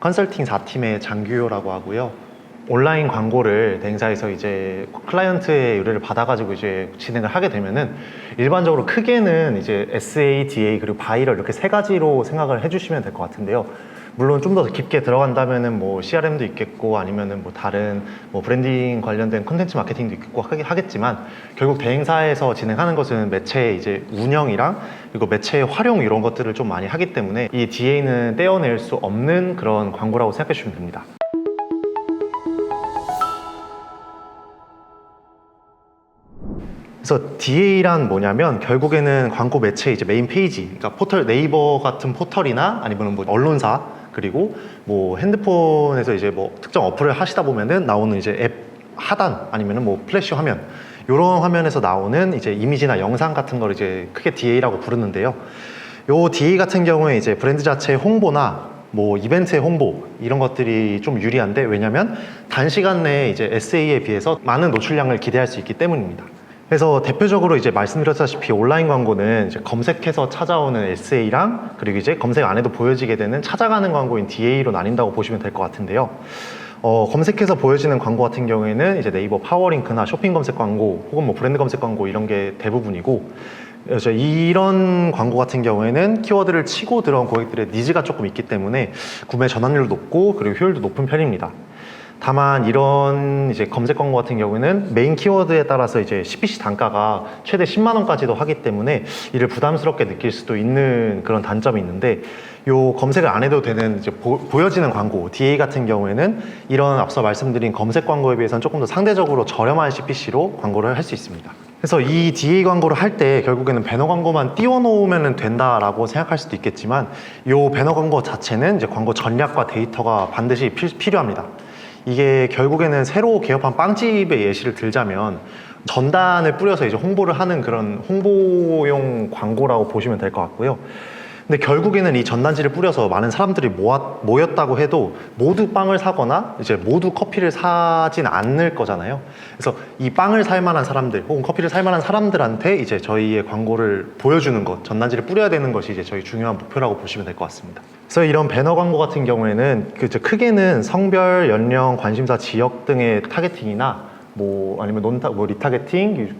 컨설팅 4팀의 장규호라고 하고요. 온라인 광고를 대행사에서 이제 클라이언트의 의뢰를 받아가지고 이제 진행을 하게 되면은 일반적으로 크게는 이제 SA, DA 그리고 바이럴 이렇게 세 가지로 생각을 해주시면 될 것 같은데요. 물론 좀 더 깊게 들어간다면은 뭐 CRM도 있겠고 아니면은 뭐 다른 뭐 브랜딩 관련된 콘텐츠 마케팅도 있겠고 하겠지만 결국 대행사에서 진행하는 것은 매체의 이제 운영이랑 그리고 매체의 활용 이런 것들을 좀 많이 하기 때문에 이 DA는 떼어낼 수 없는 그런 광고라고 생각해 주시면 됩니다. 그래서 DA란 뭐냐면 결국에는 광고 매체 이제 메인 페이지, 그러니까 포털 네이버 같은 포털이나 아니면 뭐 언론사 그리고 뭐 핸드폰에서 이제 뭐 특정 어플을 하시다 보면은 나오는 이제 앱 하단 아니면은 뭐 플래시 화면 이런 화면에서 나오는 이제 이미지나 영상 같은 걸 이제 크게 DA라고 부르는데요. 요 DA 같은 경우에 이제 브랜드 자체의 홍보나 뭐 이벤트의 홍보 이런 것들이 좀 유리한데 왜냐면 단시간 내에 이제 SA에 비해서 많은 노출량을 기대할 수 있기 때문입니다. 그래서 대표적으로 이제 말씀드렸다시피 온라인 광고는 이제 검색해서 찾아오는 SA랑 그리고 이제 검색 안 해도 보여지게 되는 찾아가는 광고인 DA로 나뉜다고 보시면 될 것 같은데요. 검색해서 보여지는 광고 같은 경우에는 이제 네이버 파워링크나 쇼핑 검색 광고 혹은 뭐 브랜드 검색 광고 이런 게 대부분이고 그래서 이런 광고 같은 경우에는 키워드를 치고 들어온 고객들의 니즈가 조금 있기 때문에 구매 전환율도 높고 그리고 효율도 높은 편입니다. 다만 이런 이제 검색 광고 같은 경우에는 메인 키워드에 따라서 이제 CPC 단가가 최대 10만 원까지도 하기 때문에 이를 부담스럽게 느낄 수도 있는 그런 단점이 있는데 요 검색을 안 해도 되는 이제 보여지는 광고 DA 같은 경우에는 이런 앞서 말씀드린 검색 광고에 비해서는 조금 더 상대적으로 저렴한 CPC로 광고를 할 수 있습니다. 그래서 이 DA 광고를 할 때 결국에는 배너 광고만 띄워놓으면 된다라고 생각할 수도 있겠지만 요 배너 광고 자체는 이제 광고 전략과 데이터가 반드시 필요합니다. 이게 결국에는 새로 개업한 빵집의 예시를 들자면 전단을 뿌려서 이제 홍보를 하는 그런 홍보용 광고라고 보시면 될 것 같고요. 근데 결국에는 이 전단지를 뿌려서 많은 사람들이 모였다고 해도 모두 빵을 사거나 이제 모두 커피를 사진 않을 거잖아요. 그래서 이 빵을 살 만한 사람들 혹은 커피를 살 만한 사람들한테 이제 저희의 광고를 보여주는 것, 전단지를 뿌려야 되는 것이 이제 저희 중요한 목표라고 보시면 될 것 같습니다. 그래서 이런 배너 광고 같은 경우에는 크게는 성별, 연령, 관심사, 지역 등의 타겟팅이나 뭐 아니면 리타겟팅,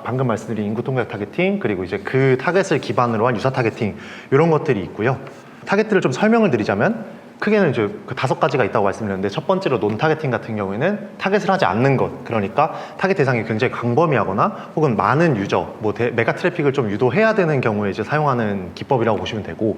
방금 말씀드린 인구 통계 타겟팅 그리고 이제 그 타겟을 기반으로 한 유사 타겟팅 이런 것들이 있고요. 타겟들을 좀 설명을 드리자면 크게는 이제 그 5가지가 있다고 말씀드렸는데 첫 번째로 논 타겟팅 같은 경우에는 타겟을 하지 않는 것, 그러니까 타겟 대상이 굉장히 광범위하거나 혹은 많은 유저, 뭐 메가 트래픽을 좀 유도해야 되는 경우에 이제 사용하는 기법이라고 보시면 되고,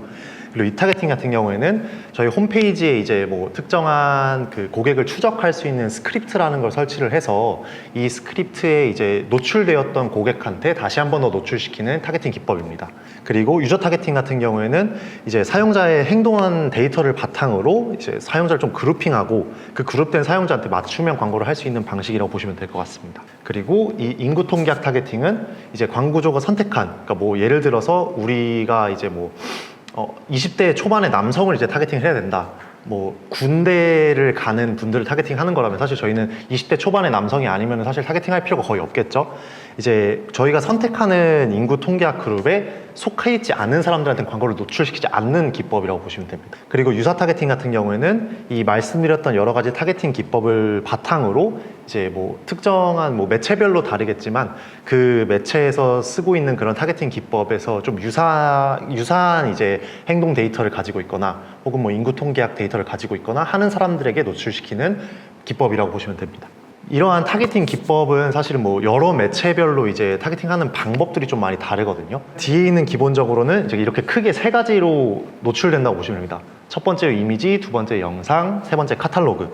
그리고 리타겟팅 같은 경우에는 저희 홈페이지에 이제 뭐 특정한 그 고객을 추적할 수 있는 스크립트라는 걸 설치를 해서 이 스크립트에 이제 노출되었던 고객한테 다시 한 번 더 노출시키는 타겟팅 기법입니다. 그리고 유저 타겟팅 같은 경우에는 이제 사용자의 행동한 데이터를 바탕으로 이제 사용자를 좀 그룹핑하고 그 그룹된 사용자한테 맞춤형 광고를 할 수 있는 방식이라고 보시면 될 것 같습니다. 그리고 이 인구 통계학 타겟팅은 이제 광고주가 선택한, 그러니까 뭐 예를 들어서 우리가 이제 뭐 20대 초반의 남성을 이제 타겟팅을 해야 된다. 뭐 군대를 가는 분들을 타겟팅하는 거라면 사실 저희는 20대 초반의 남성이 아니면 사실 타겟팅할 필요가 거의 없겠죠. 이제 저희가 선택하는 인구 통계학 그룹에 속해 있지 않은 사람들한테 광고를 노출시키지 않는 기법이라고 보시면 됩니다. 그리고 유사 타겟팅 같은 경우에는 이 말씀드렸던 여러 가지 타겟팅 기법을 바탕으로 이제 뭐 특정한 뭐 매체별로 다르겠지만 그 매체에서 쓰고 있는 그런 타겟팅 기법에서 좀 유사한 이제 행동 데이터를 가지고 있거나 혹은 뭐 인구 통계학 데이터를 가지고 있거나 하는 사람들에게 노출시키는 기법이라고 보시면 됩니다. 이러한 타겟팅 기법은 사실은 뭐 여러 매체별로 이제 타겟팅하는 방법들이 좀 많이 다르거든요. DA는 기본적으로는 이제 이렇게 크게 3가지로 노출된다고 보시면 됩니다. 첫 번째 이미지, 두 번째 영상, 세 번째 카탈로그.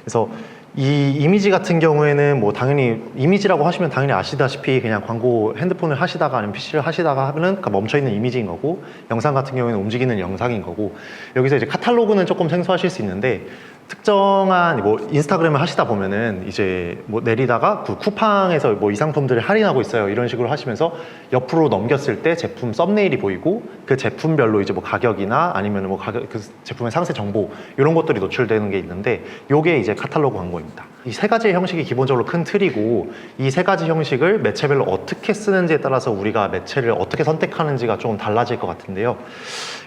그래서 이 이미지 같은 경우에는 뭐 당연히 이미지라고 하시면 당연히 아시다시피 그냥 광고 핸드폰을 하시다가 아니면 PC를 하시다가 하면은 멈춰있는 이미지인 거고, 영상 같은 경우에는 움직이는 영상인 거고, 여기서 이제 카탈로그는 조금 생소하실 수 있는데 특정한 뭐 인스타그램을 하시다 보면은 이제 뭐 내리다가 그 쿠팡에서 뭐 이 상품들을 할인하고 있어요 이런 식으로 하시면서 옆으로 넘겼을 때 제품 썸네일이 보이고 그 제품별로 이제 뭐 가격이나 아니면 뭐 그 제품의 상세 정보 이런 것들이 노출되는 게 있는데 요게 이제 카탈로그 광고입니다. 이 세 가지의 형식이 기본적으로 큰 틀이고 이 세 가지 형식을 매체별로 어떻게 쓰는지에 따라서 우리가 매체를 어떻게 선택하는지가 좀 달라질 것 같은데요.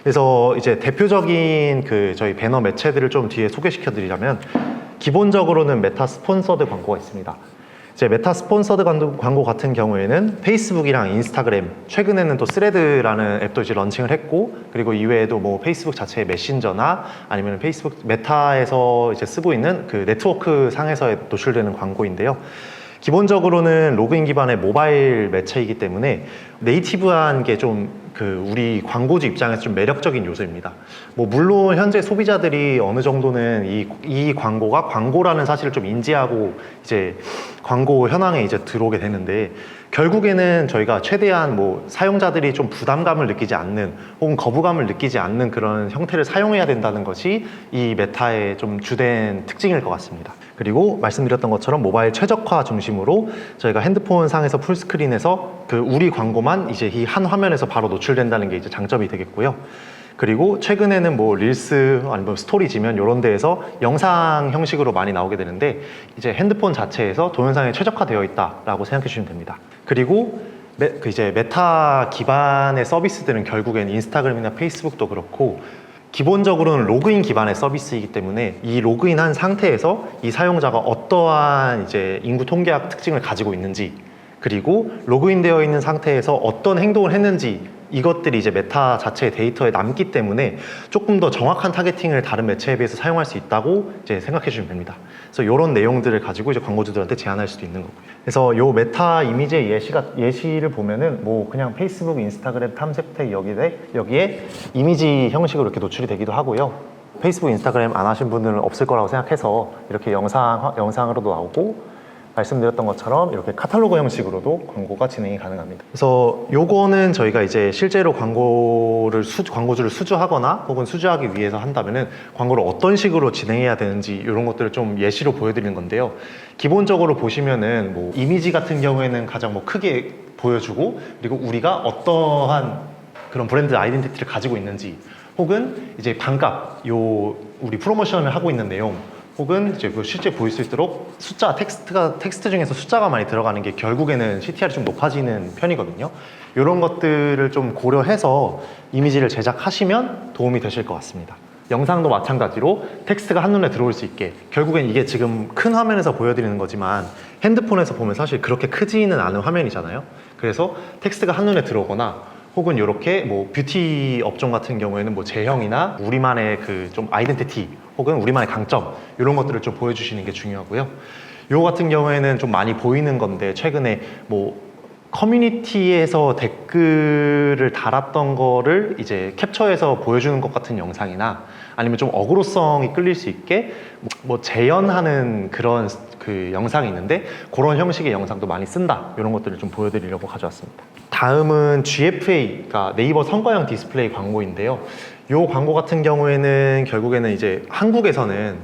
그래서 이제 대표적인 저희 배너 매체들을 좀 뒤에 소개시켜 드리자면 기본적으로는 메타 스폰서드 광고가 있습니다. 이제 메타 스폰서드 광고 같은 경우에는 페이스북이랑 인스타그램, 최근에는 또 스레드라는 앱도 이제 런칭을 했고, 그리고 이외에도 뭐 페이스북 자체의 메신저나 아니면 페이스북 메타에서 이제 쓰고 있는 그 네트워크 상에서 노출되는 광고인데요. 기본적으로는 로그인 기반의 모바일 매체이기 때문에 네이티브한 게 좀 우리 광고주 입장에서 좀 매력적인 요소입니다. 뭐 물론 현재 소비자들이 어느 정도는 이 광고가 광고라는 사실을 좀 인지하고 이제 광고 현황에 이제 들어오게 되는데, 결국에는 저희가 최대한 뭐 사용자들이 좀 부담감을 느끼지 않는 혹은 거부감을 느끼지 않는 그런 형태를 사용해야 된다는 것이 이 메타의 좀 주된 특징일 것 같습니다. 그리고 말씀드렸던 것처럼 모바일 최적화 중심으로 저희가 핸드폰 상에서 풀스크린에서 우리 광고만 이제 이 한 화면에서 바로 노출된다는 게 이제 장점이 되겠고요. 그리고 최근에는 뭐 릴스 아니면 스토리지면 이런 데에서 영상 형식으로 많이 나오게 되는데, 이제 핸드폰 자체에서 동영상에 최적화되어 있다라고 생각해 주시면 됩니다. 그리고 이제 메타 기반의 서비스들은 결국엔 인스타그램이나 페이스북도 그렇고 기본적으로는 로그인 기반의 서비스이기 때문에 이 로그인한 상태에서 이 사용자가 어떠한 이제 인구 통계학 특징을 가지고 있는지, 그리고 로그인되어 있는 상태에서 어떤 행동을 했는지, 이것들이 이제 메타 자체의 데이터에 남기 때문에 조금 더 정확한 타겟팅을 다른 매체에 비해서 사용할 수 있다고 이제 생각해 주시면 됩니다. 그래서 이런 내용들을 가지고 이제 광고주들한테 제안할 수도 있는 거고요. 그래서 요 메타 이미지의 예시를 보면은 뭐 그냥 페이스북, 인스타그램 탐색택 여기에 이미지 형식으로 이렇게 노출이 되기도 하고요. 페이스북, 인스타그램 안 하신 분들은 없을 거라고 생각해서 이렇게 영상으로도 나오고, 말씀드렸던 것처럼 이렇게 카탈로그 형식으로도 광고가 진행이 가능합니다. 그래서 요거는 저희가 이제 실제로 광고주를 수주하거나 혹은 수주하기 위해서 한다면은 광고를 어떤 식으로 진행해야 되는지 이런 것들을 좀 예시로 보여드리는 건데요. 기본적으로 보시면은 뭐 이미지 같은 경우에는 가장 뭐 크게 보여주고, 그리고 우리가 어떠한 그런 브랜드 아이덴티티를 가지고 있는지, 혹은 이제 반값, 우리 프로모션을 하고 있는 내용, 혹은 이제 실제 보일 수 있도록 텍스트 중에서 숫자가 많이 들어가는 게 결국에는 CTR이 좀 높아지는 편이거든요. 이런 것들을 좀 고려해서 이미지를 제작하시면 도움이 되실 것 같습니다. 영상도 마찬가지로 텍스트가 한눈에 들어올 수 있게, 결국엔 이게 지금 큰 화면에서 보여드리는 거지만 핸드폰에서 보면 사실 그렇게 크지는 않은 화면이잖아요. 그래서 텍스트가 한눈에 들어오거나, 혹은 이렇게 뭐 뷰티 업종 같은 경우에는 뭐 제형이나 우리만의 좀 아이덴티티 혹은 우리만의 강점, 이런 것들을 좀 보여주시는 게 중요하고요. 요 같은 경우에는 좀 많이 보이는 건데, 최근에 뭐 커뮤니티에서 댓글을 달았던 거를 이제 캡처해서 보여주는 것 같은 영상이나, 아니면 좀 어그로성이 끌릴 수 있게 뭐 재현하는 그런 영상이 있는데, 그런 형식의 영상도 많이 쓴다, 이런 것들을 좀 보여드리려고 가져왔습니다. 다음은 GFA, 그러니까 네이버 선거형 디스플레이 광고인데요. 이 광고 같은 경우에는 결국에는 이제 한국에서는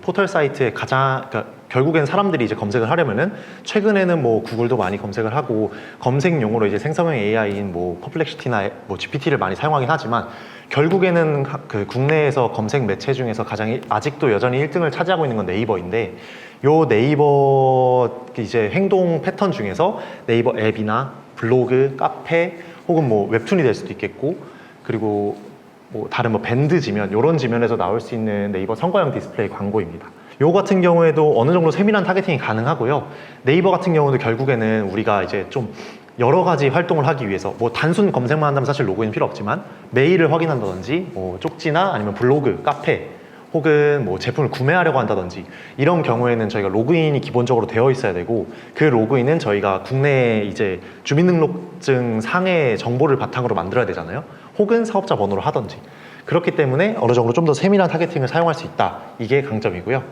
포털 사이트에 그러니까 결국엔 사람들이 이제 검색을 하려면은, 최근에는 뭐 구글도 많이 검색을 하고 검색용으로 이제 생성형 AI인 뭐 퍼플렉시티나 뭐 GPT를 많이 사용하긴 하지만, 결국에는 국내에서 검색 매체 중에서 가장 아직도 여전히 1등을 차지하고 있는 건 네이버인데, 요 네이버 이제 행동 패턴 중에서 네이버 앱이나 블로그, 카페, 혹은 뭐 웹툰이 될 수도 있겠고, 그리고 뭐 다른 뭐 밴드 지면, 이런 지면에서 나올 수 있는 네이버 선거형 디스플레이 광고입니다. 요 같은 경우에도 어느 정도 세밀한 타겟팅이 가능하고요. 네이버 같은 경우도 결국에는 우리가 이제 좀 여러 가지 활동을 하기 위해서 뭐 단순 검색만 한다면 사실 로그인 필요 없지만, 메일을 확인한다든지 뭐 쪽지나 아니면 블로그, 카페, 혹은 뭐 제품을 구매하려고 한다든지, 이런 경우에는 저희가 로그인이 기본적으로 되어 있어야 되고, 그 로그인은 저희가 국내 이제 주민등록증 상의 정보를 바탕으로 만들어야 되잖아요. 혹은 사업자 번호로 하든지. 그렇기 때문에 어느 정도 좀 더 세밀한 타겟팅을 사용할 수 있다, 이게 강점이고요.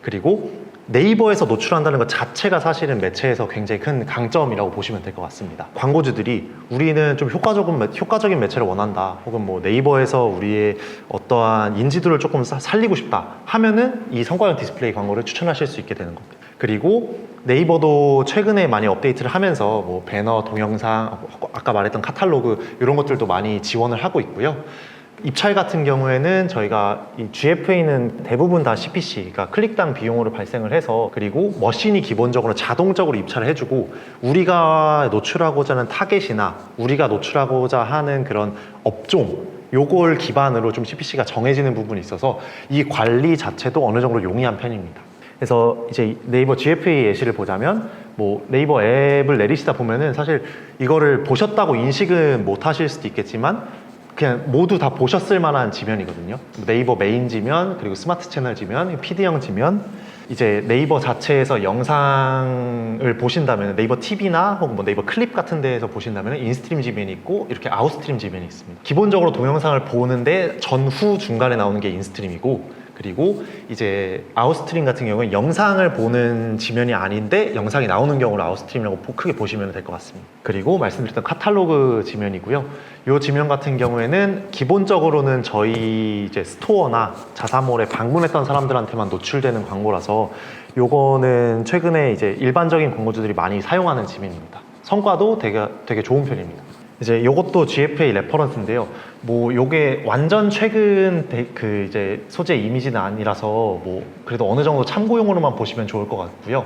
그리고 네이버에서 노출한다는 것 자체가 사실은 매체에서 굉장히 큰 강점이라고 보시면 될 것 같습니다. 광고주들이 우리는 좀 효과적인 매체를 원한다, 혹은 뭐 네이버에서 우리의 어떠한 인지도를 조금 살리고 싶다 하면은 이 선거형 디스플레이 광고를 추천하실 수 있게 되는 겁니다. 그리고 네이버도 최근에 많이 업데이트를 하면서 뭐 배너, 동영상, 아까 말했던 카탈로그, 이런 것들도 많이 지원을 하고 있고요. 입찰 같은 경우에는 저희가 이 GFA는 대부분 다 CPC, 그러니까 클릭당 비용으로 발생을 해서, 그리고 머신이 기본적으로 자동적으로 입찰을 해주고, 우리가 노출하고자 하는 타겟이나 우리가 노출하고자 하는 그런 업종, 요걸 기반으로 좀 CPC가 정해지는 부분이 있어서 이 관리 자체도 어느 정도 용이한 편입니다. 그래서 이제 네이버 GFA 예시를 보자면, 뭐 네이버 앱을 내리시다 보면은 사실 이거를 보셨다고 인식은 못 하실 수도 있겠지만 그냥 모두 다 보셨을 만한 지면이거든요. 네이버 메인 지면, 그리고 스마트 채널 지면, PD형 지면, 이제 네이버 자체에서 영상을 보신다면 네이버 TV나 혹은 뭐 네이버 클립 같은 데에서 보신다면 인스트림 지면이 있고 이렇게 아웃스트림 지면이 있습니다. 기본적으로 동영상을 보는데 전후 중간에 나오는 게 인스트림이고, 그리고 이제 아웃스트림 같은 경우는 영상을 보는 지면이 아닌데 영상이 나오는 경우를 아웃스트림이라고 크게 보시면 될 것 같습니다. 그리고 말씀드렸던 카탈로그 지면이고요. 이 지면 같은 경우에는 기본적으로는 저희 이제 스토어나 자사몰에 방문했던 사람들한테만 노출되는 광고라서 요거는 최근에 이제 일반적인 광고주들이 많이 사용하는 지면입니다. 성과도 되게 좋은 편입니다. 이제 요것도 GFA 레퍼런스인데요. 뭐 요게 완전 최근 그 이제 소재 이미지는 아니라서 뭐 그래도 어느 정도 참고용으로만 보시면 좋을 것 같고요.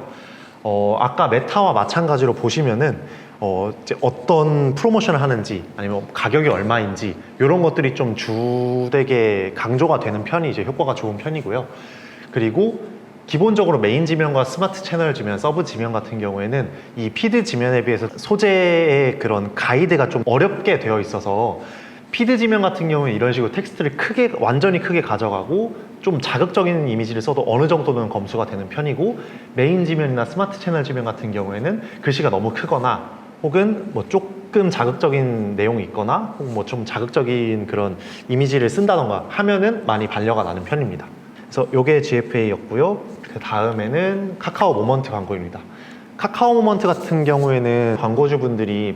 아까 메타와 마찬가지로 보시면은 이제 어떤 프로모션을 하는지 아니면 가격이 얼마인지 이런 것들이 좀 주되게 강조가 되는 편이 이제 효과가 좋은 편이고요. 그리고 기본적으로 메인 지면과 스마트 채널 지면, 서브 지면 같은 경우에는 이 피드 지면에 비해서 소재의 그런 가이드가 좀 어렵게 되어 있어서 피드 지면 같은 경우는 이런 식으로 텍스트를 완전히 크게 가져가고 좀 자극적인 이미지를 써도 어느 정도는 검수가 되는 편이고, 메인 지면이나 스마트 채널 지면 같은 경우에는 글씨가 너무 크거나 혹은 뭐 조금 자극적인 내용이 있거나 혹은 뭐 좀 자극적인 그런 이미지를 쓴다던가 하면은 많이 반려가 나는 편입니다. 그래서 요게 GFA였고요. 그 다음에는 카카오 모먼트 광고입니다. 카카오 모먼트 같은 경우에는 광고주분들이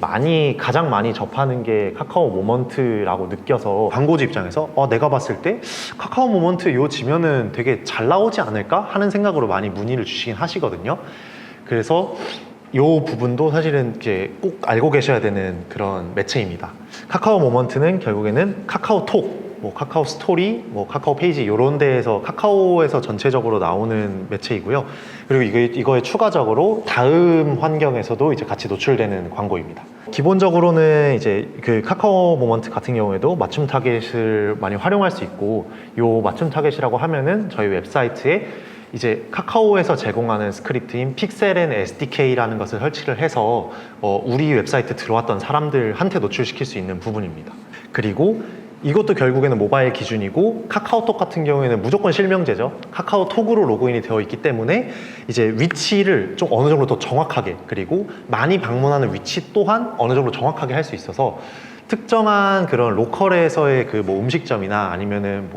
가장 많이 접하는 게 카카오 모먼트라고 느껴서 광고주 입장에서 내가 봤을 때 카카오 모먼트 요 지면은 되게 잘 나오지 않을까 하는 생각으로 많이 문의를 주시긴 하시거든요. 그래서 요 부분도 사실은 이제 꼭 알고 계셔야 되는 그런 매체입니다. 카카오 모먼트는 결국에는 카카오톡, 뭐 카카오 스토리, 뭐 카카오 페이지 이런 데에서 카카오에서 전체적으로 나오는 매체이고요. 그리고 이거에 추가적으로 다음 환경에서도 이제 같이 노출되는 광고입니다. 기본적으로는 이제 그 카카오 모먼트 같은 경우에도 맞춤 타겟을 많이 활용할 수 있고, 요 맞춤 타겟이라고 하면은 저희 웹사이트에 이제 카카오에서 제공하는 스크립트인 픽셀 앤 SDK라는 것을 설치를 해서 우리 웹사이트 들어왔던 사람들한테 노출시킬 수 있는 부분입니다. 그리고 이것도 결국에는 모바일 기준이고, 카카오톡 같은 경우에는 무조건 실명제죠. 카카오톡으로 로그인이 되어 있기 때문에 이제 위치를 좀 어느 정도 더 정확하게, 그리고 많이 방문하는 위치 또한 어느 정도 정확하게 할 수 있어서 특정한 그런 로컬에서의 그 뭐 음식점이나 아니면은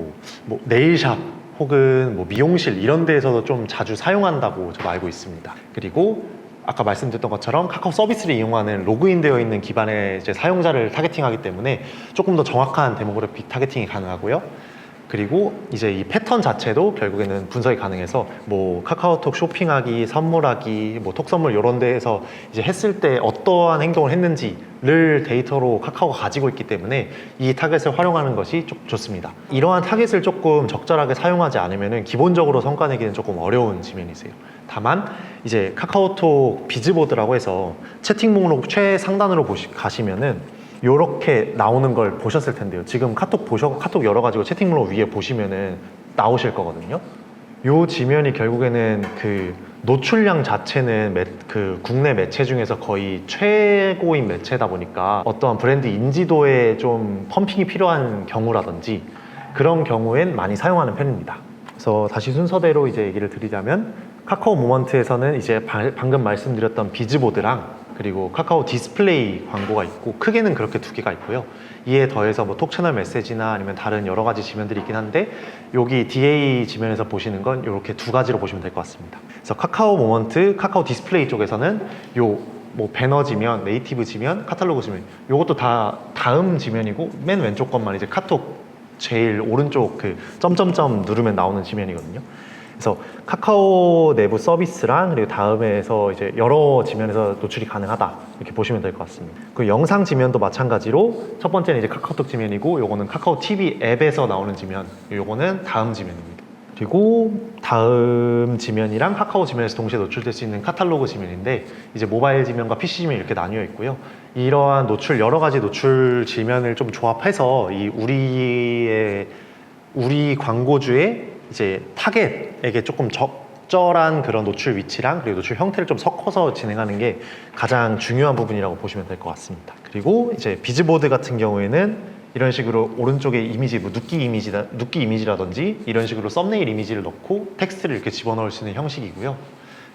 뭐 네일샵 혹은 뭐 미용실 이런 데에서도 좀 자주 사용한다고 저 알고 있습니다. 그리고 아까 말씀드렸던 것처럼 카카오 서비스를 이용하는 로그인되어 있는 기반의 이제 사용자를 타겟팅하기 때문에 조금 더 정확한 데모그래픽 타겟팅이 가능하고요. 그리고 이제 이 패턴 자체도 결국에는 분석이 가능해서 뭐 카카오톡 쇼핑하기, 선물하기, 뭐 톡 선물 이런 데에서 이제 했을 때 어떠한 행동을 했는지를 데이터로 카카오가 가지고 있기 때문에 이 타겟을 활용하는 것이 좀 좋습니다. 이러한 타겟을 조금 적절하게 사용하지 않으면 기본적으로 성과 내기는 조금 어려운 지면이세요. 다만 이제 카카오톡 비즈보드라고 해서 채팅 목록 최상단으로 가시면은 요렇게 나오는 걸 보셨을 텐데요. 지금 카톡 열어가지고 채팅 목록 위에 보시면은 나오실 거거든요. 요 지면이 결국에는 그 노출량 자체는 그 국내 매체 중에서 거의 최고인 매체다 보니까 어떠한 브랜드 인지도에 좀 펌핑이 필요한 경우라든지 그런 경우엔 많이 사용하는 편입니다. 그래서 다시 순서대로 이제 얘기를 드리자면, 카카오 모먼트에서는 이제 방금 말씀드렸던 비즈보드랑 그리고 카카오 디스플레이 광고가 있고, 크게는 그렇게 두 개가 있고요. 이에 더해서 뭐 톡 채널 메시지나 아니면 다른 여러 가지 지면들이 있긴 한데, 여기 DA 지면에서 보시는 건 이렇게 두 가지로 보시면 될 것 같습니다. 그래서 카카오 모먼트, 카카오 디스플레이 쪽에서는 요 뭐 배너 지면, 네이티브 지면, 카탈로그 지면, 요것도 다 다음 지면이고, 맨 왼쪽 것만 이제 카톡 제일 오른쪽 그 점점점 누르면 나오는 지면이거든요. 그래서 카카오 내부 서비스랑 그리고 다음에서 이제 여러 지면에서 노출이 가능하다. 이렇게 보시면 될 것 같습니다. 그 영상 지면도 마찬가지로 첫 번째는 이제 카카오톡 지면이고 요거는 카카오 TV 앱에서 나오는 지면, 요거는 다음 지면입니다. 그리고 다음 지면이랑 카카오 지면에서 동시에 노출될 수 있는 카탈로그 지면인데 이제 모바일 지면과 PC 지면 이렇게 나뉘어 있고요. 이러한 여러 가지 노출 지면을 좀 조합해서 우리 광고주의 이제 타겟에게 조금 적절한 그런 노출 위치랑 그리고 노출 형태를 좀 섞어서 진행하는 게 가장 중요한 부분이라고 보시면 될 것 같습니다. 그리고 이제 비즈보드 같은 경우에는 이런 식으로 오른쪽에 이미지, 뭐 눕기 이미지라든지 이런 식으로 썸네일 이미지를 넣고 텍스트를 이렇게 집어넣을 수 있는 형식이고요.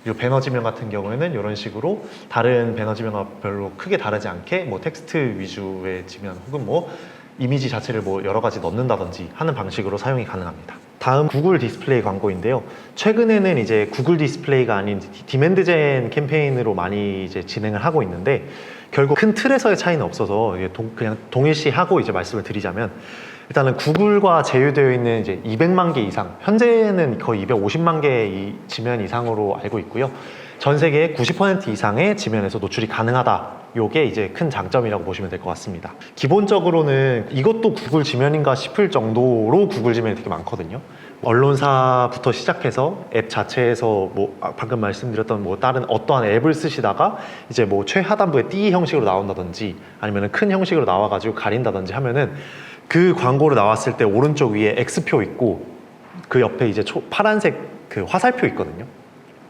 그리고 배너 지면 같은 경우에는 이런 식으로 다른 배너 지면과 별로 크게 다르지 않게 뭐 텍스트 위주의 지면 혹은 뭐 이미지 자체를 뭐 여러 가지 넣는다든지 하는 방식으로 사용이 가능합니다. 다음 구글 디스플레이 광고인데요. 최근에는 이제 구글 디스플레이가 아닌 디맨드젠 캠페인으로 많이 이제 진행을 하고 있는데 결국 큰 틀에서의 차이는 없어서 그냥 동일시하고 이제 말씀을 드리자면 일단은 구글과 제휴되어 있는 이제 200만 개 이상, 현재는 거의 250만 개의 지면 이상으로 알고 있고요. 전 세계의 90% 이상의 지면에서 노출이 가능하다. 요게 이제 큰 장점이라고 보시면 될 것 같습니다. 기본적으로는 이것도 구글 지면인가 싶을 정도로 구글 지면이 되게 많거든요. 언론사부터 시작해서 앱 자체에서 뭐 방금 말씀드렸던 뭐 다른 어떠한 앱을 쓰시다가 이제 뭐 최하단부에 띠 형식으로 나온다든지 아니면 큰 형식으로 나와가지고 가린다든지 하면은 그 광고로 나왔을 때 오른쪽 위에 X표 있고 그 옆에 이제 파란색 그 화살표 있거든요.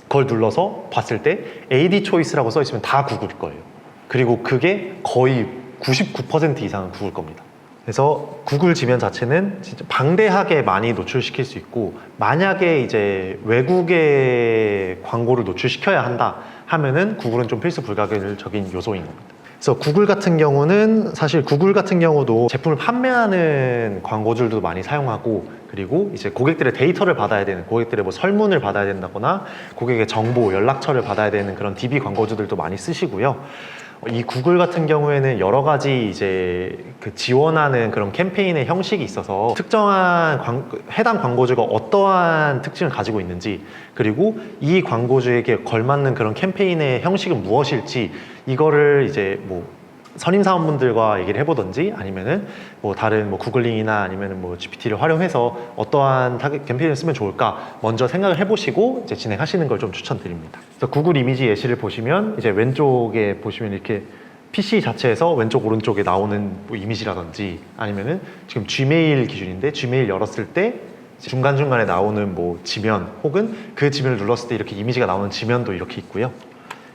그걸 눌러서 봤을 때 AD 초이스라고 써 있으면 다 구글일 거예요. 그리고 그게 거의 99% 이상은 구글 겁니다. 그래서 구글 지면 자체는 진짜 방대하게 많이 노출시킬 수 있고 만약에 이제 외국의 광고를 노출시켜야 한다 하면은 구글은 좀 필수 불가결적인 요소인 겁니다. 그래서 구글 같은 경우는 사실 구글 같은 경우도 제품을 판매하는 광고주들도 많이 사용하고 그리고 이제 고객들의 데이터를 받아야 되는 고객들의 뭐 설문을 받아야 된다거나 고객의 정보, 연락처를 받아야 되는 그런 DB 광고주들도 많이 쓰시고요. 이 구글 같은 경우에는 여러 가지 이제 그 지원하는 그런 캠페인의 형식이 있어서 특정한 해당 광고주가 어떠한 특징을 가지고 있는지 그리고 이 광고주에게 걸맞는 그런 캠페인의 형식은 무엇일지 이거를 이제 뭐 선임사원분들과 얘기를 해보든지 아니면은 뭐 다른 뭐 구글링이나 아니면은 뭐 GPT를 활용해서 어떠한 타겟 캠페인을 쓰면 좋을까 먼저 생각을 해보시고 이제 진행하시는 걸 좀 추천드립니다. 그래서 구글 이미지 예시를 보시면 이제 왼쪽에 보시면 이렇게 PC 자체에서 왼쪽 오른쪽에 나오는 뭐 이미지라든지 아니면은 지금 Gmail 기준인데 Gmail 열었을 때 중간중간에 나오는 뭐 지면 혹은 그 지면을 눌렀을 때 이렇게 이미지가 나오는 지면도 이렇게 있고요.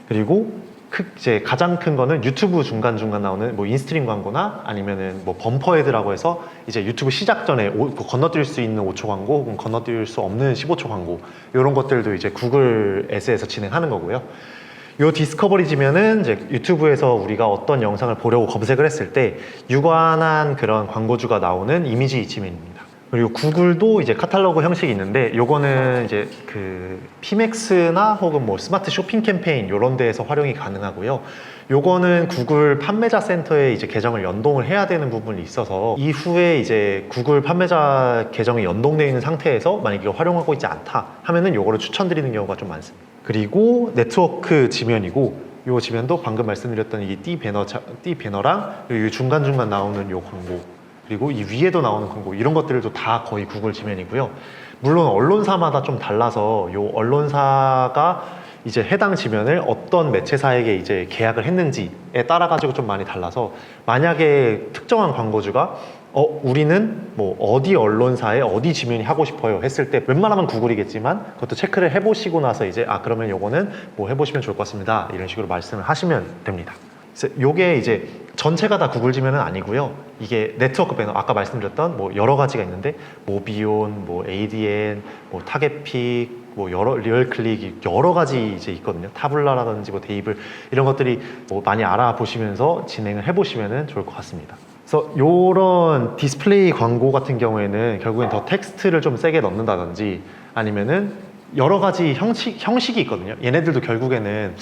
그리고 이제 가장 큰 거는 유튜브 중간중간 나오는 뭐 인스트림 광고나 아니면은 뭐 범퍼헤드라고 해서 이제 유튜브 시작 전에 건너뛸 수 있는 5초 광고 혹은 건너뛸 수 없는 15초 광고 이런 것들도 이제 구글 S에서 진행하는 거고요. 요 디스커버리 지면은 이제 유튜브에서 우리가 어떤 영상을 보려고 검색을 했을 때 유관한 그런 광고주가 나오는 이미지 지면입니다. 그리고 구글도 이제 카탈로그 형식이 있는데 요거는 이제 그 피맥스나 혹은 뭐 스마트 쇼핑 캠페인 요런 데에서 활용이 가능하고요. 요거는 구글 판매자 센터에 이제 계정을 연동을 해야 되는 부분이 있어서 이후에 이제 구글 판매자 계정이 연동되어 있는 상태에서 만약 이걸 활용하고 있지 않다 하면은 요거를 추천드리는 경우가 좀 많습니다. 그리고 네트워크 지면이고 요 지면도 방금 말씀드렸던 이 띠 배너랑 그리고 중간중간 나오는 요 광고 그리고 이 위에도 나오는 광고 이런 것들도 다 거의 구글 지면이고요. 물론 언론사마다 좀 달라서 요 언론사가 이제 해당 지면을 어떤 매체사에게 이제 계약을 했는지에 따라 가지고 좀 많이 달라서 만약에 특정한 광고주가 우리는 뭐 어디 언론사에 어디 지면이 하고 싶어요 했을 때 웬만하면 구글이겠지만 그것도 체크를 해보시고 나서 이제 그러면 요거는 뭐 해보시면 좋을 것 같습니다 이런 식으로 말씀을 하시면 됩니다. 요게 이제 전체가 다 구글 지면은 아니고요. 이게 네트워크 배너 아까 말씀드렸던 뭐 여러 가지가 있는데 모비온, 뭐 ADN, 뭐 타겟픽, 뭐 리얼클릭 여러 가지 이제 있거든요. 타블라라든지 뭐 데이블 이런 것들이 뭐 많이 알아보시면서 진행을 해보시면은 좋을 것 같습니다. 그래서 요런 디스플레이 광고 같은 경우에는 결국엔 더 텍스트를 좀 세게 넣는다든지 아니면은 여러 가지 형식이 있거든요. 얘네들도 결국에는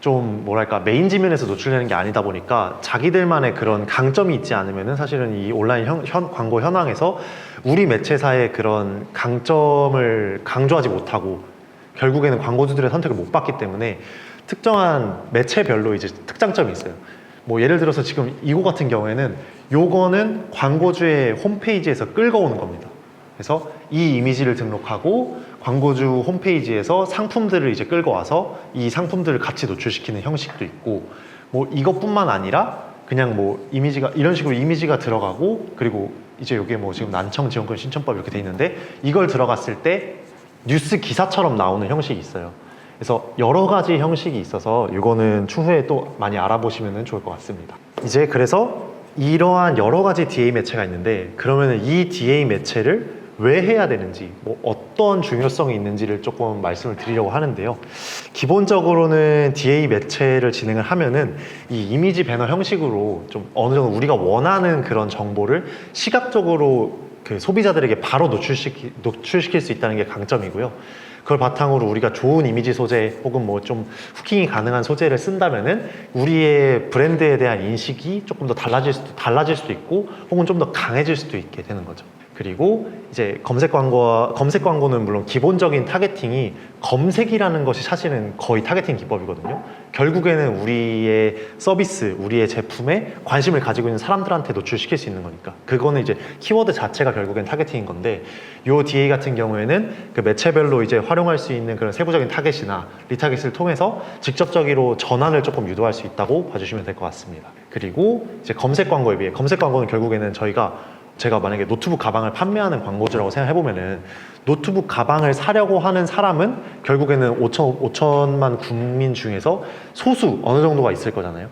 좀 뭐랄까 메인 지면에서 노출되는 게 아니다 보니까 자기들만의 그런 강점이 있지 않으면은 사실은 이 온라인 광고 현황에서 우리 매체사의 그런 강점을 강조하지 못하고 결국에는 광고주들의 선택을 못 받기 때문에 특정한 매체별로 이제 특장점이 있어요. 뭐 예를 들어서 지금 이거 같은 경우에는 요거는 광고주의 홈페이지에서 끌고 오는 겁니다. 그래서 이 이미지를 등록하고 광고주 홈페이지에서 상품들을 이제 끌고 와서 이 상품들을 같이 노출시키는 형식도 있고, 뭐 이것뿐만 아니라 그냥 뭐 이미지가 이런 식으로 이미지가 들어가고, 그리고 이제 이게 뭐 지금 난청 지원권 신청법 이렇게 돼 있는데 이걸 들어갔을 때 뉴스 기사처럼 나오는 형식이 있어요. 그래서 여러 가지 형식이 있어서 이거는 추후에 또 많이 알아보시면 좋을 것 같습니다. 이제 그래서 이러한 여러 가지 DA 매체가 있는데, 그러면 이 DA 매체를 왜 해야 되는지, 뭐 어떤 중요성이 있는지를 조금 말씀을 드리려고 하는데요. 기본적으로는 DA 매체를 진행을 하면은 이 이미지 배너 형식으로 좀 어느 정도 우리가 원하는 그런 정보를 시각적으로 그 소비자들에게 바로 노출시킬 수 있다는 게 강점이고요. 그걸 바탕으로 우리가 좋은 이미지 소재 혹은 뭐 좀 후킹이 가능한 소재를 쓴다면은 우리의 브랜드에 대한 인식이 조금 더 달라질 수도 있고, 혹은 좀 더 강해질 수도 있게 되는 거죠. 그리고 이제 검색 광고는 물론 기본적인 타겟팅이 검색이라는 것이 사실은 거의 타겟팅 기법이거든요. 결국에는 우리의 서비스, 우리의 제품에 관심을 가지고 있는 사람들한테 노출시킬 수 있는 거니까, 그거는 이제 키워드 자체가 결국엔 타겟팅인 건데, 요 DA 같은 경우에는 그 매체별로 이제 활용할 수 있는 그런 세부적인 타겟이나 리타겟을 통해서 직접적으로 전환을 조금 유도할 수 있다고 봐주시면 될 것 같습니다. 그리고 이제 검색 광고에 비해, 검색 광고는 결국에는 제가 만약에 노트북 가방을 판매하는 광고주라고 생각해보면은, 노트북 가방을 사려고 하는 사람은 결국에는 5천만 국민 중에서 소수 어느 정도가 있을 거잖아요.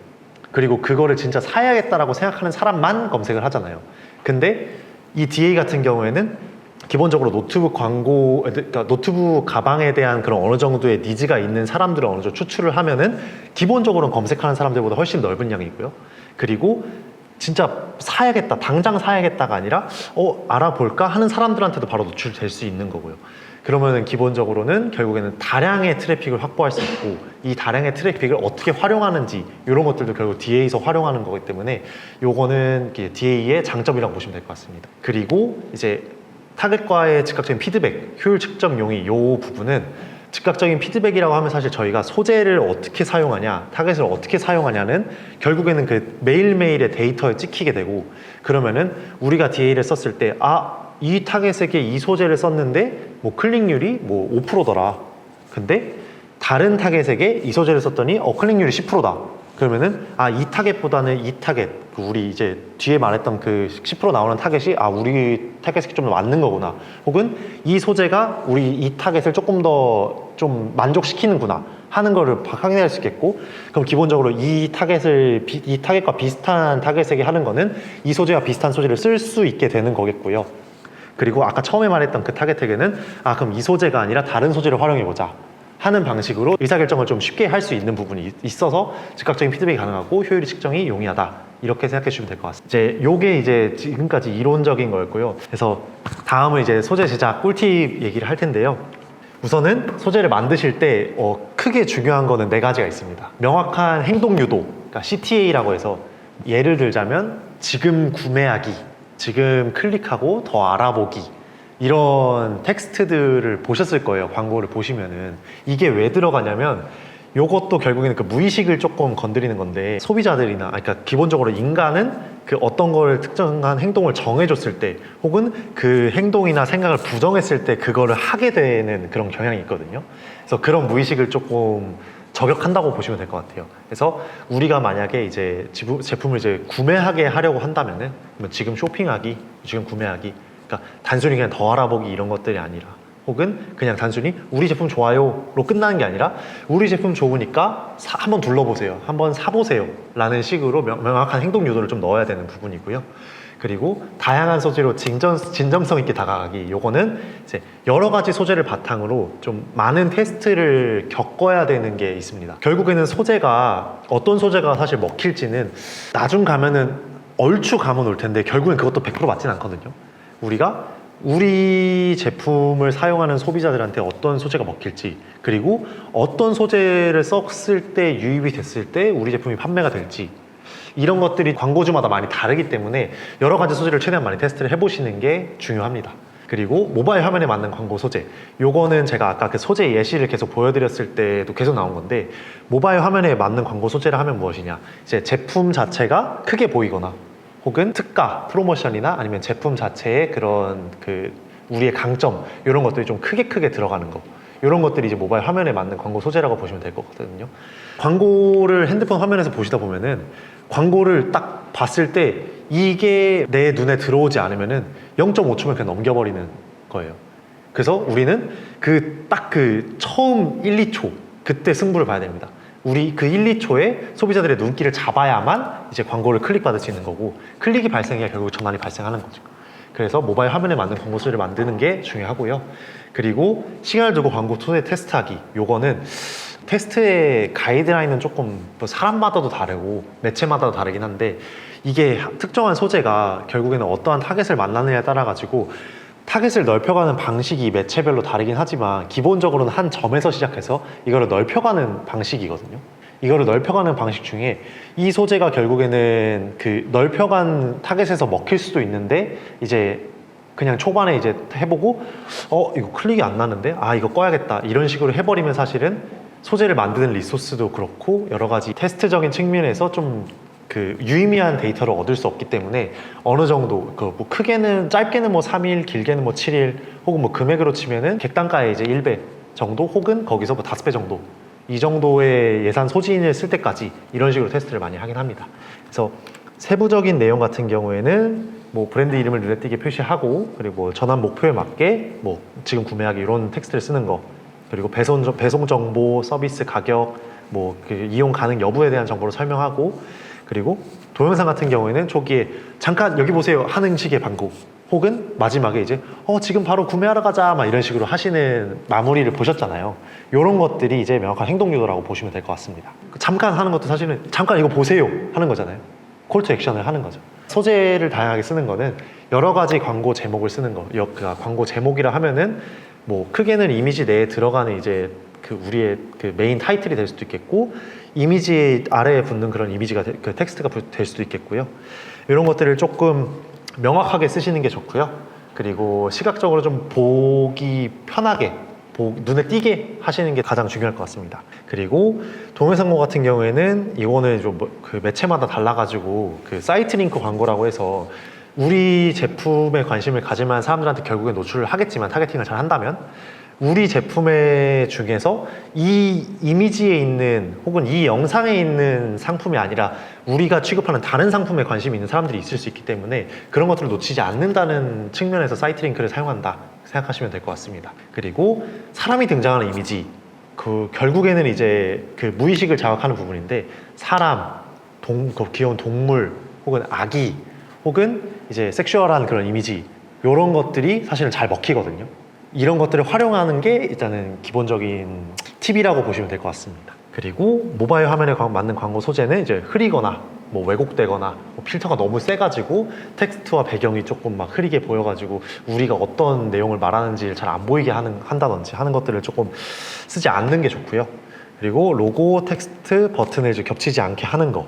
그리고 그거를 진짜 사야겠다라고 생각하는 사람만 검색을 하잖아요. 근데 이 DA 같은 경우에는 기본적으로 그러니까 노트북 가방에 대한 그런 어느 정도의 니즈가 있는 사람들을 어느 정도 추출을 하면은 기본적으로는 검색하는 사람들보다 훨씬 넓은 양이고요. 그리고 진짜 사야겠다, 당장 사야겠다가 아니라 알아볼까 하는 사람들한테도 바로 노출될 수 있는 거고요. 그러면은 기본적으로는 결국에는 다량의 트래픽을 확보할 수 있고, 이 다량의 트래픽을 어떻게 활용하는지 이런 것들도 결국 DA에서 활용하는 거기 때문에 요거는 DA의 장점이라고 보시면 될 것 같습니다. 그리고 이제 타겟과의 즉각적인 피드백, 효율 측정용이 요 부분은, 즉각적인 피드백이라고 하면 사실 저희가 소재를 어떻게 사용하냐, 타겟을 어떻게 사용하냐는 결국에는 그 매일매일의 데이터에 찍히게 되고, 그러면은 우리가 DA를 썼을 때 이 타겟에게 이 소재를 썼는데 뭐 클릭률이 뭐 5%더라. 근데 다른 타겟에게 이 소재를 썼더니 클릭률이 10%다. 그러면은 이 타겟보다는 이 타겟, 우리 이제 뒤에 말했던 그 10% 나오는 타겟이 우리 타겟에 좀 더 맞는 거구나, 혹은 이 소재가 우리 이 타겟을 조금 더 좀 만족시키는구나 하는 거를 확인할 수 있겠고, 그럼 기본적으로 이 타겟과 비슷한 타겟에게 하는 거는 이 소재와 비슷한 소재를 쓸 수 있게 되는 거겠고요. 그리고 아까 처음에 말했던 그 타겟에게는 그럼 이 소재가 아니라 다른 소재를 활용해보자 하는 방식으로 의사결정을 좀 쉽게 할 수 있는 부분이 있어서 즉각적인 피드백이 가능하고 효율 측정이 용이하다, 이렇게 생각해 주시면 될 것 같습니다. 요게 이제 지금까지 이론적인 거였고요. 그래서 다음은 이제 소재 제작 꿀팁 얘기를 할 텐데요. 우선은 소재를 만드실 때 크게 중요한 거는 4가지가 있습니다. 명확한 행동 유도, 그러니까 CTA라고 해서, 예를 들자면 지금 구매하기, 지금 클릭하고 더 알아보기, 이런 텍스트들을 보셨을 거예요. 광고를 보시면은. 이게 왜 들어가냐면 요것도 결국에는 그 무의식을 조금 건드리는 건데, 소비자들이나 그러니까 기본적으로 인간은 그 어떤 걸 특정한 행동을 정해줬을 때, 혹은 그 행동이나 생각을 부정했을 때 그거를 하게 되는 그런 경향이 있거든요. 그래서 그런 무의식을 조금 저격한다고 보시면 될 것 같아요. 그래서 우리가 만약에 이제 제품을 이제 구매하게 하려고 한다면은, 지금 쇼핑하기, 지금 구매하기, 그러니까 단순히 그냥 더 알아보기 이런 것들이 아니라, 혹은 그냥 단순히 우리 제품 좋아요로 끝나는 게 아니라 우리 제품 좋으니까 한번 둘러보세요, 한번 사보세요 라는 식으로 명확한 행동 유도를 좀 넣어야 되는 부분이고요. 그리고 다양한 소재로 진정성 있게 다가가기, 요거는 이제 여러 가지 소재를 바탕으로 좀 많은 테스트를 겪어야 되는 게 있습니다. 결국에는 어떤 소재가 사실 먹힐지는 나중 가면은 얼추 감은 올 텐데, 결국엔 그것도 100% 맞진 않거든요. 우리 제품을 사용하는 소비자들한테 어떤 소재가 먹힐지, 그리고 어떤 소재를 썼을 때, 유입이 됐을 때 우리 제품이 판매가 될지, 이런 것들이 광고주마다 많이 다르기 때문에 여러 가지 소재를 최대한 많이 테스트를 해보시는 게 중요합니다. 그리고 모바일 화면에 맞는 광고 소재. 요거는 제가 아까 그 소재 예시를 계속 보여드렸을 때도 계속 나온 건데, 모바일 화면에 맞는 광고 소재를 하면 무엇이냐, 이제 제품 자체가 크게 보이거나 혹은 특가, 프로모션이나 아니면 제품 자체의 그런 그 우리의 강점, 이런 것들이 좀 크게 들어가는 거, 이런 것들이 이제 모바일 화면에 맞는 광고 소재라고 보시면 될 것 같거든요. 광고를 핸드폰 화면에서 보시다 보면은 광고를 딱 봤을 때 이게 내 눈에 들어오지 않으면은 0.5초면 그냥 넘겨버리는 거예요. 그래서 우리는 딱 처음 1, 2초 그때 승부를 봐야 됩니다. 우리 그 1, 2초에 소비자들의 눈길을 잡아야만 이제 광고를 클릭받을 수 있는 거고, 클릭이 발생해야 결국 전환이 발생하는 거죠. 그래서 모바일 화면에 맞는 광고 소재를 만드는 게 중요하고요. 그리고 시간을 두고 광고 소재 테스트하기, 요거는 테스트의 가이드라인은 조금 뭐 사람마다도 다르고 매체마다도 다르긴 한데, 이게 특정한 소재가 결국에는 어떠한 타겟을 만나느냐에 따라 가지고 타겟을 넓혀가는 방식이 매체별로 다르긴 하지만 기본적으로는 한 점에서 시작해서 이거를 넓혀가는 방식이거든요. 이거를 넓혀가는 방식 중에 이 소재가 결국에는 그 넓혀간 타겟에서 먹힐 수도 있는데, 이제 그냥 초반에 이제 해보고 이거 클릭이 안 나는데 이거 꺼야겠다 이런 식으로 해버리면 사실은 소재를 만드는 리소스도 그렇고 여러 가지 테스트적인 측면에서 좀 그 유의미한 데이터를 얻을 수 없기 때문에 어느 정도 뭐 크게는 짧게는 뭐 3일, 길게는 뭐 7일, 혹은 뭐 금액으로 치면은 객단가의 이제 1배 정도, 혹은 거기서 뭐 5배 정도, 이 정도의 예산 소진을 쓸 때까지 이런 식으로 테스트를 많이 하긴 합니다. 그래서 세부적인 내용 같은 경우에는 뭐 브랜드 이름을 눈에 띄게 표시하고, 그리고 전환 목표에 맞게 뭐 지금 구매하기 이런 텍스트를 쓰는 거, 그리고 배송 정보, 서비스 가격, 뭐 그 이용 가능 여부에 대한 정보를 설명하고, 그리고 동영상 같은 경우에는 초기에 잠깐 여기 보세요 하는 식의 광고, 혹은 마지막에 이제 지금 바로 구매하러 가자 막 이런 식으로 하시는 마무리를 보셨잖아요. 이런 것들이 이제 명확한 행동 유도라고 보시면 될 것 같습니다. 잠깐 하는 것도 사실은 잠깐 이거 보세요 하는 거잖아요. 콜 투 액션을 하는 거죠. 소재를 다양하게 쓰는 거는 여러 가지 광고 제목을 쓰는 거. 광고 제목이라 하면은 뭐 크게는 이미지 내에 들어가는 이제 그 우리의 그 메인 타이틀이 될 수도 있겠고, 이미지 아래에 붙는 그런 이미지가 그 텍스트가 될 수도 있겠고요. 이런 것들을 조금 명확하게 쓰시는 게 좋고요. 그리고 시각적으로 좀 보기 편하게 눈에 띄게 하시는 게 가장 중요할 것 같습니다. 그리고 동영상 광고 같은 경우에는 이거는 좀 그 매체마다 달라가지고 그 사이트 링크 광고라고 해서 우리 제품에 관심을 가질 만한 사람들한테 결국에 노출을 하겠지만, 타겟팅을 잘 한다면 우리 제품의 중에서 이 이미지에 있는 혹은 이 영상에 있는 상품이 아니라 우리가 취급하는 다른 상품에 관심이 있는 사람들이 있을 수 있기 때문에 그런 것들을 놓치지 않는다는 측면에서 사이트 링크를 사용한다 생각하시면 될 것 같습니다. 그리고 사람이 등장하는 이미지, 그 결국에는 이제 그 무의식을 자극하는 부분인데, 사람, 귀여운 동물, 혹은 아기, 혹은 이제 섹슈얼한 그런 이미지, 이런 것들이 사실은 잘 먹히거든요. 이런 것들을 활용하는 게 일단은 기본적인 팁이라고 보시면 될 것 같습니다. 그리고 모바일 화면에 맞는 광고 소재는 이제 흐리거나 뭐 왜곡되거나 뭐 필터가 너무 세가지고 텍스트와 배경이 조금 막 흐리게 보여가지고 우리가 어떤 내용을 말하는지 잘 안 보이게 한다든지 하는 것들을 조금 쓰지 않는 게 좋고요. 그리고 로고, 텍스트, 버튼을 이제 겹치지 않게 하는 거,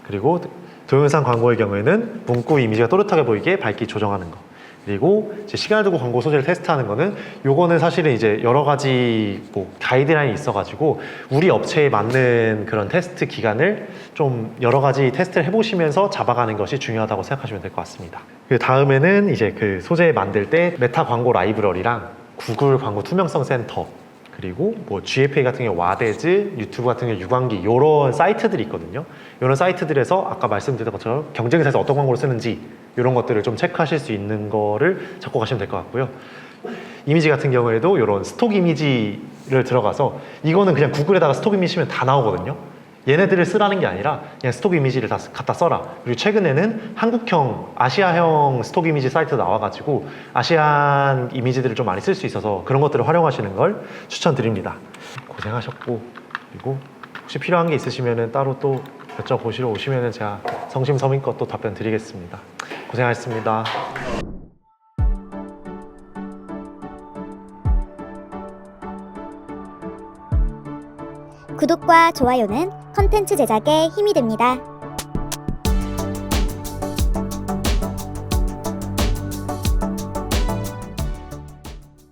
그리고 동영상 광고의 경우에는 문구 이미지가 또렷하게 보이게 밝기 조정하는 거, 그리고 이제 시간을 두고 광고 소재를 테스트하는 거는, 요거는 사실은 이제 여러 가지 뭐 가이드라인이 있어가지고 우리 업체에 맞는 그런 테스트 기간을 좀 여러 가지 테스트를 해보시면서 잡아가는 것이 중요하다고 생각하시면 될 것 같습니다. 그 다음에는 이제 그 소재 만들 때 메타 광고 라이브러리랑 구글 광고 투명성 센터, 그리고 뭐 GFA 같은 경우 와데즈, 유튜브 같은 경우 유광기, 이런 사이트들이 있거든요. 이런 사이트들에서 아까 말씀드린 것처럼 경쟁사에서 어떤 광고를 쓰는지 이런 것들을 좀 체크하실 수 있는 거를 잡고 가시면 될 것 같고요. 이미지 같은 경우에도 이런 스톡 이미지를 들어가서, 이거는 그냥 구글에다가 스톡 이미지 치면 다 나오거든요. 얘네들을 쓰라는 게 아니라 그냥 스톡 이미지를 다 갖다 써라. 그리고 최근에는 한국형, 아시아형 스톡 이미지 사이트 나와가지고 아시안 이미지들을 좀 많이 쓸 수 있어서 그런 것들을 활용하시는 걸 추천드립니다. 고생하셨고, 그리고 혹시 필요한 게 있으시면 따로 또 여쭤보시러 오시면 제가 성심성의껏 또 답변 드리겠습니다. 고생하셨습니다. 구독과 좋아요는 컨텐츠 제작에 힘이 됩니다.